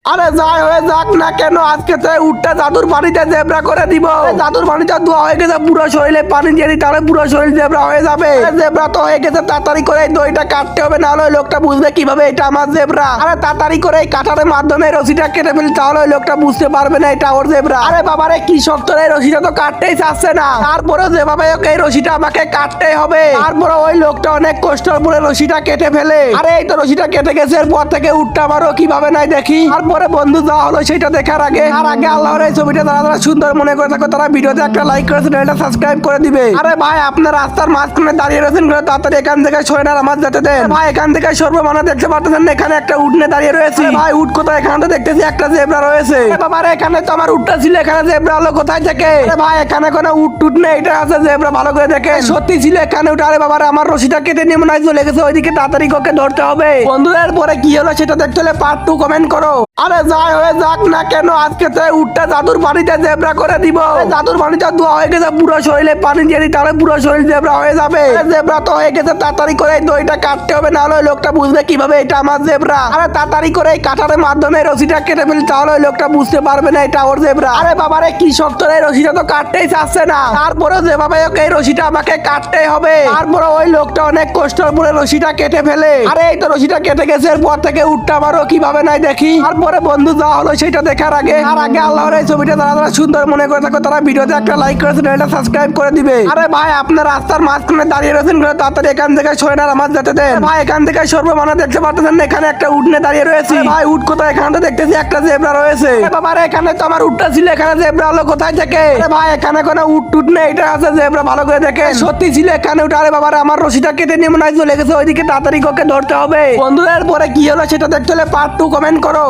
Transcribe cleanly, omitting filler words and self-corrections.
আরে যাই হয়ে যাক না কেন আজকে তো উঠটা জাদুর পানিতে জেব্রা করে দিব। জাদুর পানিটা ধোয়া হয়ে গেছে, পুরো শরীরে পানি দিয়ে দিই, তাহলে পুরো শরীর জেব্রা হয়ে যাবে। জেব্রা তো হয়ে গেছে, তাড়াতাড়ি করে এই দইটা কাটতে হবে, নাহলে ওই লোকটা বুঝবে কিভাবে এটা আমার জেব্রা। আরে তাড়াতাড়ি করে এই কাটারের মাধ্যমে রশিটা কেটে ফেলি, তাহলে ওই লোকটা বুঝতে পারবে না এটা ওর জেব্রা। আরে বাবারে কি শক্ত, এই রশিটা তো কাটতেই চাচ্ছে না। তারপরে যেভাবে হোক এই রশিটা আমাকে কাটতেই হবে। তারপরে ওই লোকটা অনেক কষ্টের পরে রশিটা কেটে ফেলে। আরে এই তো রশিটা কেটে গেছে, এরপর থেকে উঠটা আমারও কিভাবে নাই দেখি। তারপরে বন্ধু যা হলো সেটা দেখার আগে আল্লাহর এই ছবিটা যারা সুন্দর মনে করে থাকো তারা ভিডিওতে একটা লাইক করে চ্যানেলটা সাবস্ক্রাইব করে দিবে। আরে ভাই আপনার রাস্তার মাঝখানে দাঁড়িয়ে রয়েছেন, তাড়াতাড়ি এখান থেকে সরে না আমার যেতে দেন ভাই। এখান থেকে সরবে মানে দেখতে পাচ্ছেন এখানে একটা উঠনে দাঁড়িয়ে রয়েছে ভাই। উঠ কোথায়? এখানে তো দেখতেছি একটা জেব্রা রয়েছে। বাবা এখানে তো আমার উঠটা ছিল, এখানে জেব্রা হলো কোথায় থেকে? ভাই এখানে কোনো উঠ টুট নেই, এটা আছে জেব্রা, ভালো করে দেখে। সত্যি ছিল এখানে উঠে। আরে বাবা আমার রশিটা কেটে নিয়ে মনে হয় চলে গেছে ওইদিকে, তাড়াতাড়ি ওকে ধরতে হবে। বন্ধুদের পরে কি হলো সেটা দেখতে হলে পার্ট 2 কমেন্ট করো। আরে যাই হয়ে যাক না কেন আজকে তো উঠটা জাদুর পানিতে জেব্রা করে দিব। জাদুর পানিটা ধোয়া হয়ে গেছে, পুরো শরীরে পানি দিয়ে দিই, তাহলে পুরো শরীর জেব্রা হয়ে যাবে। জেব্রা তো হয়ে গেছে, তাড়াতাড়ি করে এই দইটা কাটতে হবে, নাহলে ওই লোকটা বুঝবে কিভাবে এটা আমার জেব্রা। আরে তাড়াতাড়ি করে এই কাটারের মাধ্যমে রশিটা কেটে ফেলি, তাহলে ওই লোকটা বুঝতে পারবে না এটা ওর জেব্রা। আরে বাবারে কি শক্ত, এই রশিটা তো কাটতেই চাচ্ছে না। তারপরে যেভাবে হোক এই রশিটা আমাকে কাটতেই হবে। তারপরে ওই লোকটা অনেক কষ্টের পরে রশিটা কেটে ফেলে। আরে এই তো রশিটা কেটে গেছে, এরপর থেকে উঠটা আমারও কিভাবে নাই দেখি। তারপরে বন্ধু যা হলো সেটা দেখার আগে আল্লাহর এই ছবিটা যারা সুন্দর মনে করে থাকো তারা ভিডিওতে একটা লাইক করে চ্যানেলটা সাবস্ক্রাইব করে দিবে। আরে ভাই আপনার রাস্তার মাঝখানে দাঁড়িয়ে রয়েছেন, তাড়াতাড়ি এখান থেকে সরে না আমার যেতে দেন ভাই। এখান থেকে সরবে মানে দেখতে পাচ্ছেন এখানে একটা উঠনে দাঁড়িয়ে রয়েছে ভাই। উঠ কোথায়? এখানে তো দেখতেছি একটা জেব্রা রয়েছে। বাবা এখানে তো আমার উঠটা ছিল, এখানে জেব্রা হলো কোথায় থেকে? ভাই এখানে কোনো উঠ টুট নেই, এটা আছে জেব্রা, ভালো করে দেখে। সত্যি ছিল এখানে উঠে। আরে বাবা আমার রশিটা কেটে নিয়ে মনে হয় চলে গেছে ওইদিকে, তাড়াতাড়ি ওকে ধরতে হবে। বন্ধুদের পরে কি হলো সেটা দেখতে হলে পার্ট 2 কমেন্ট করো।